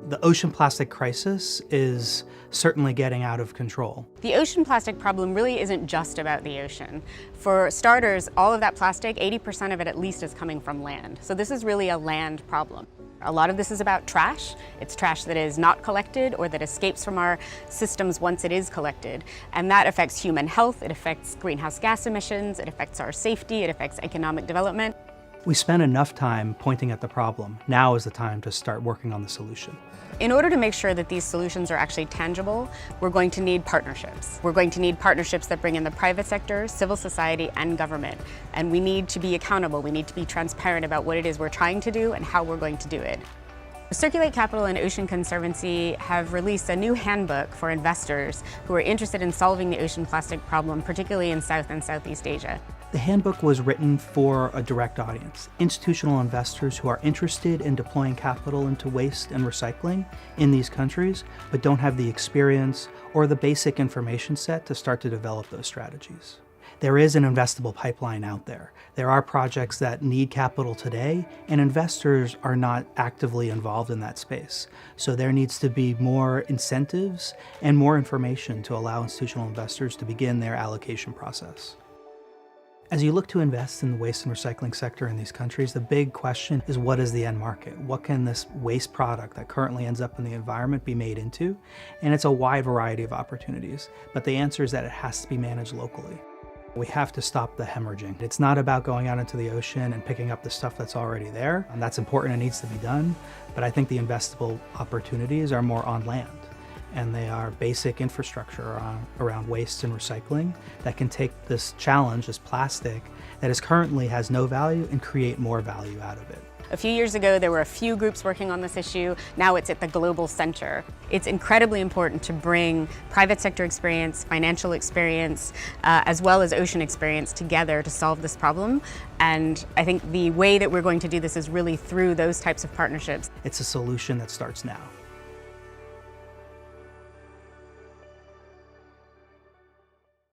The ocean plastic crisis is certainly getting out of control. The ocean plastic problem really isn't just about the ocean. For starters, all of that plastic, 80% of it at least, is coming from land. So this is really a land problem. A lot of this is about trash. It's trash that is not collected or that escapes from our systems once it is collected. And that affects human health, it affects greenhouse gas emissions, it affects our safety, it affects economic development. We spent enough time pointing at the problem. Now is the time to start working on the solution. In order to make sure that these solutions are actually tangible, we're going to need partnerships. We're going to need partnerships that bring in the private sector, civil society, and government. And we need to be accountable. We need to be transparent about what it is we're trying to do and how we're going to do it. Circulate Capital and Ocean Conservancy have released a new handbook for investors who are interested in solving the ocean plastic problem, particularly in South and Southeast Asia. The handbook was written for a direct audience, institutional investors who are interested in deploying capital into waste and recycling in these countries, but don't have the experience or the basic information set to start to develop those strategies. There is an investable pipeline out there. There are projects that need capital today, and investors are not actively involved in that space. So there needs to be more incentives and more information to allow institutional investors to begin their allocation process. As you look to invest in the waste and recycling sector in these countries, the big question is, what is the end market? What can this waste product that currently ends up in the environment be made into? And it's a wide variety of opportunities, but the answer is that it has to be managed locally. We have to stop the hemorrhaging. It's not about going out into the ocean and picking up the stuff that's already there, and that's important and needs to be done, but I think the investable opportunities are more on land. And they are basic infrastructure around waste and recycling that can take this challenge, this plastic, that currently has no value, and create more value out of it. A few years ago, there were a few groups working on this issue. Now it's at the global center. It's incredibly important to bring private sector experience, financial experience, as well as ocean experience together to solve this problem. And I think the way that we're going to do this is really through those types of partnerships. It's a solution that starts now.